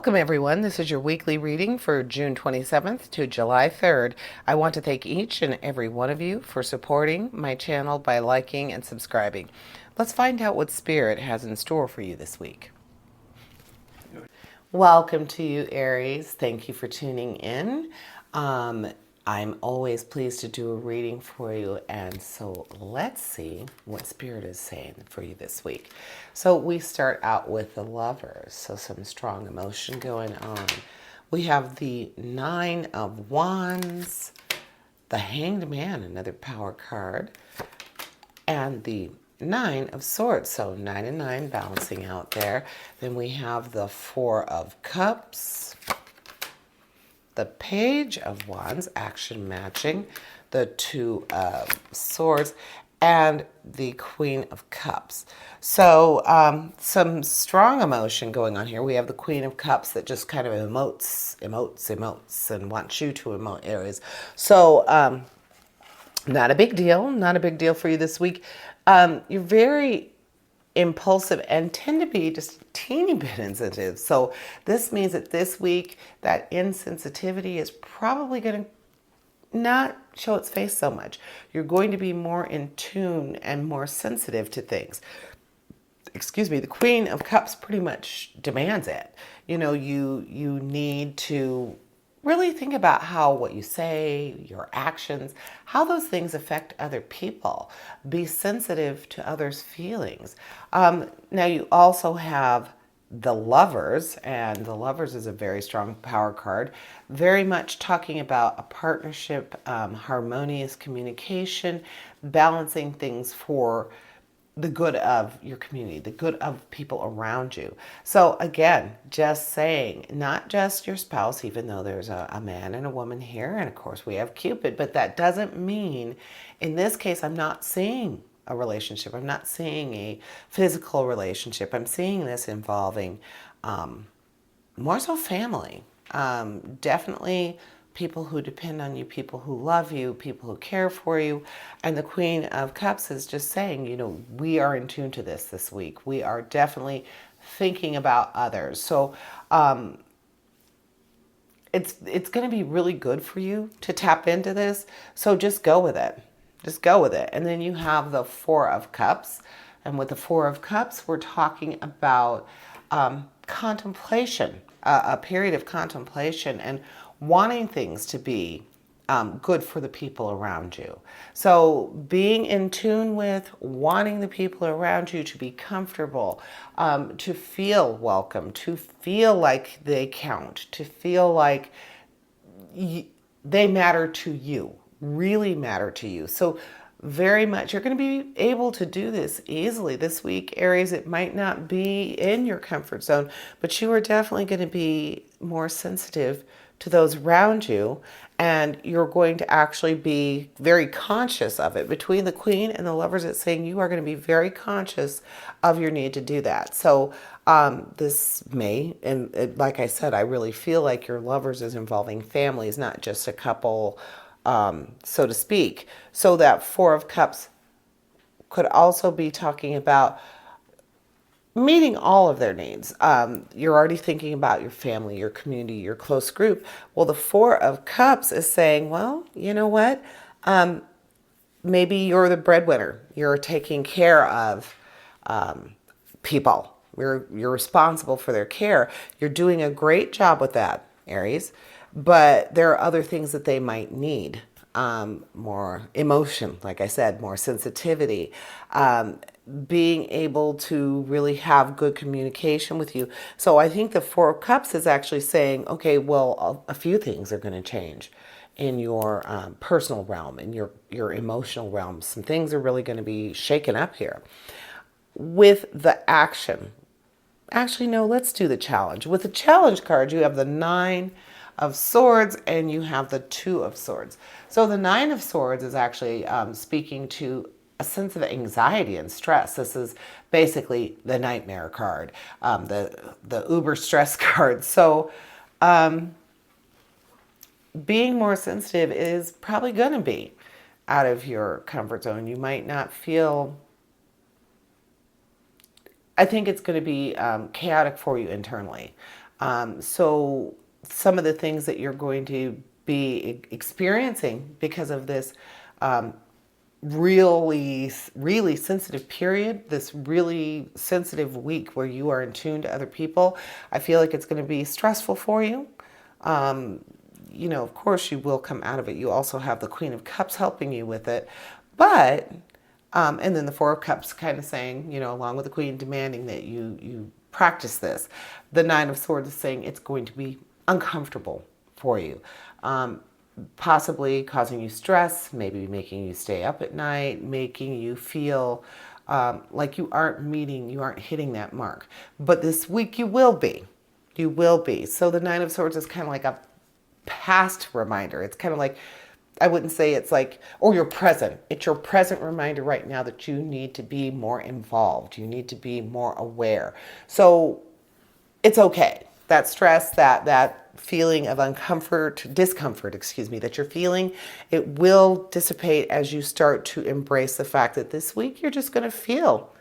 Welcome, everyone. This is your weekly reading for June 27th to July 3rd. I want to thank each and every one of you for supporting my channel by liking and subscribing. Let's find out what Spirit has in store for you this week. Welcome to you, Aries. Thank you for tuning in. I'm always pleased to do a reading for you, and so let's see what Spirit is saying for you this week. So we start out with the Lovers, so some strong emotion going on. We have the Nine of Wands, the Hanged Man, another power card, and the Nine of Swords, so 9 and 9 balancing out there. Then we have the Four of Cups, the Page of Wands, action matching, the Two of Swords, and the Queen of Cups. So some strong emotion going on here. We have the Queen of Cups that just kind of emotes, and wants you to emote, Aries. So not a big deal. Not a big deal for you this week. You're very impulsive and tend to be just a teeny bit insensitive. So this means that this week that insensitivity is probably going to not show its face so much. You're going to be more in tune and more sensitive to things. Excuse me, the Queen of Cups pretty much demands it. You know, you need to really think about how what you say, your actions, how those things affect other people. Be sensitive to others' feelings. Now you also have the Lovers, and the Lovers is a very strong power card, very much talking about a partnership, harmonious communication, balancing things for the good of your community, the good of people around you. So again, just saying, not just your spouse, even though there's a man and a woman here, and of course we have Cupid, but that doesn't mean, in this case, I'm not seeing a relationship. I'm not seeing a physical relationship. I'm seeing this involving more so family. Definitely people who depend on you, people who love you, people who care for you. And the Queen of Cups is just saying, you know, we are in tune to this week. We are definitely thinking about others. So it's going to be really good for you to tap into this. So just go with it. Just go with it. And then you have the Four of Cups. And with the Four of Cups, we're talking about contemplation, a period of contemplation and wanting things to be good for the people around you. So being in tune with wanting the people around you to be comfortable, to feel welcome, to feel like they count, to feel like they matter to you, really matter to you. So very much you're going to be able to do this easily this week, Aries. It might not be in your comfort zone, but you are definitely going to be more sensitive to those around you, and you're going to actually be very conscious of it. Between the Queen and the Lovers, it's saying you are going to be very conscious of your need to do that. So this may, and like I said, I really feel like your Lovers is involving families, not just a couple, so to speak. So that Four of Cups could also be talking about meeting all of their needs. You're already thinking about your family, your community, your close group. Well, the Four of Cups is saying, well, you know what? Maybe you're the breadwinner. You're taking care of people. You're responsible for their care. You're doing a great job with that, Aries. But there are other things that they might need. More emotion, like I said, more sensitivity, being able to really have good communication with you. So I think the Four of Cups is actually saying, okay, well, a few things are going to change in your personal realm, in your emotional realm. Some things are really going to be shaken up here. With the action, actually, no, let's do the challenge. With the challenge card, you have the Nine of Swords and you have the Two of Swords. So the Nine of Swords is actually speaking to a sense of anxiety and stress. This is basically the nightmare card, the uber stress card. So being more sensitive is probably going to be out of your comfort zone. You might not feel, I think it's going to be chaotic for you internally. So some of the things that you're going to be experiencing because of this really sensitive period, this really sensitive week where you are in tune to other people, I feel like it's going to be stressful for you. Of course, you will come out of it. You also have the Queen of Cups helping you with it. But, and then the Four of Cups kind of saying, along with the Queen, demanding that you practice this. The Nine of Swords is saying it's going to be uncomfortable for you. Possibly causing you stress, maybe making you stay up at night, making you feel like you aren't hitting that mark. But this week you will be. You will be. So the Nine of Swords is kind of like a past reminder. It's kind of like, I wouldn't say it's like, or your present. It's your present reminder right now that you need to be more involved. You need to be more aware. So it's okay. That stress, that feeling of discomfort, that you're feeling, it will dissipate as you start to embrace the fact that this week you're just going to feel.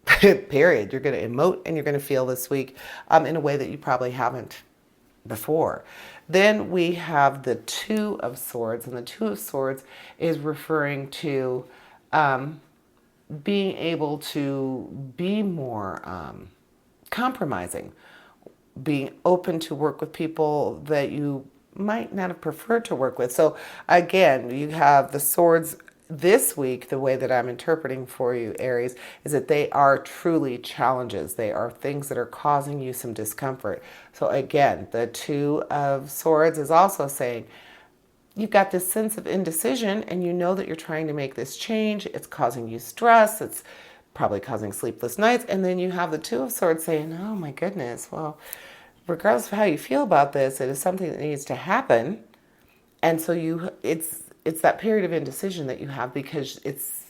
Period. You're going to emote and you're going to feel this week in a way that you probably haven't before. Then we have the Two of Swords, and the Two of Swords is referring to being able to be more compromising, being open to work with people that you might not have preferred to work with. So again, you have the swords this week. The way that I'm interpreting for you, Aries, is that they are truly challenges. They are things that are causing you some discomfort. So again, the Two of Swords is also saying you've got this sense of indecision and you know that you're trying to make this change. It's causing you stress. It's probably causing sleepless nights. And then you have the Two of Swords saying, oh my goodness, well, regardless of how you feel about this, it is something that needs to happen. And so it's that period of indecision that you have because it's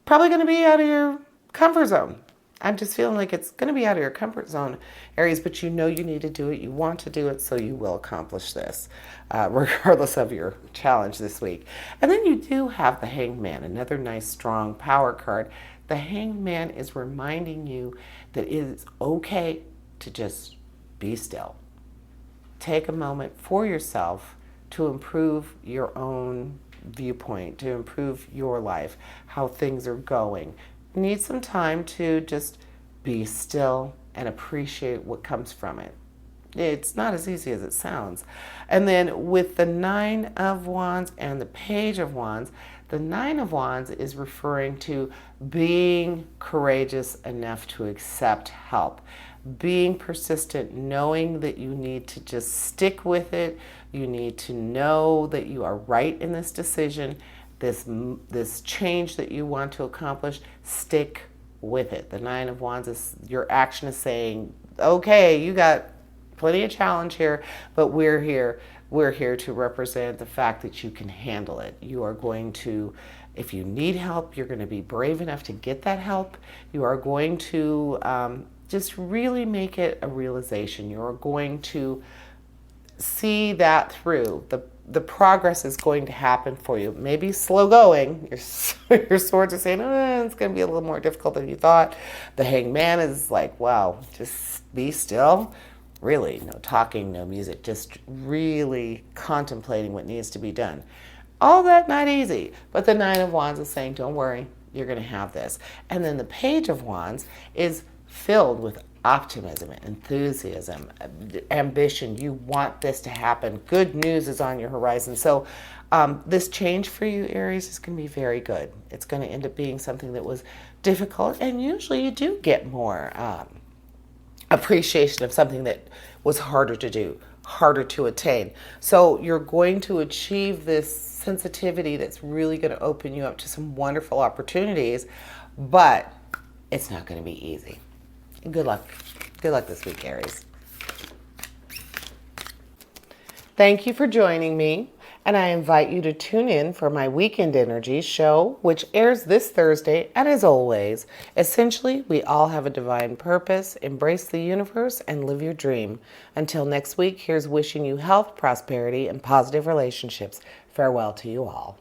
probably going to be out of your comfort zone. I'm just feeling like it's going to be out of your comfort zone, Aries, but you know you need to do it. You want to do it, so you will accomplish this, regardless of your challenge this week. And then you do have the Hanged Man, another nice, strong power card. The Hanged Man is reminding you that it is okay to just be still. Take a moment for yourself to improve your own viewpoint, to improve your life, how things are going. You need some time to just be still and appreciate what comes from it. It's not as easy as it sounds. And then with the Nine of Wands and the Page of Wands, the Nine of Wands is referring to being courageous enough to accept help, being persistent, knowing that you need to just stick with it. You need to know that you are right in this decision, this change that you want to accomplish. Stick with it. The Nine of Wands is your action is saying, okay, you got plenty of challenge here, but we're here. We're here to represent the fact that you can handle it. You are going to, if you need help, you're going to be brave enough to get that help. You are going to just really make it a realization. You're going to see that through. The progress is going to happen for you. Maybe slow going. Your swords are saying, it's going to be a little more difficult than you thought. The Hanged Man is like, wow, just be still. Really, no talking, no music, just really contemplating what needs to be done. All that not easy, but the Nine of Wands is saying, don't worry, you're going to have this. And then the Page of Wands is filled with optimism, enthusiasm, ambition. You want this to happen. Good news is on your horizon. So this change for you, Aries, is going to be very good. It's going to end up being something that was difficult, and usually you do get more appreciation of something that was harder to do, harder to attain. So you're going to achieve this sensitivity that's really going to open you up to some wonderful opportunities, but it's not going to be easy. Good luck. Good luck this week, Aries. Thank you for joining me, and I invite you to tune in for my Weekend Energy show, which airs this Thursday. And as always, essentially, we all have a divine purpose. Embrace the universe and live your dream. Until next week, here's wishing you health, prosperity, and positive relationships. Farewell to you all.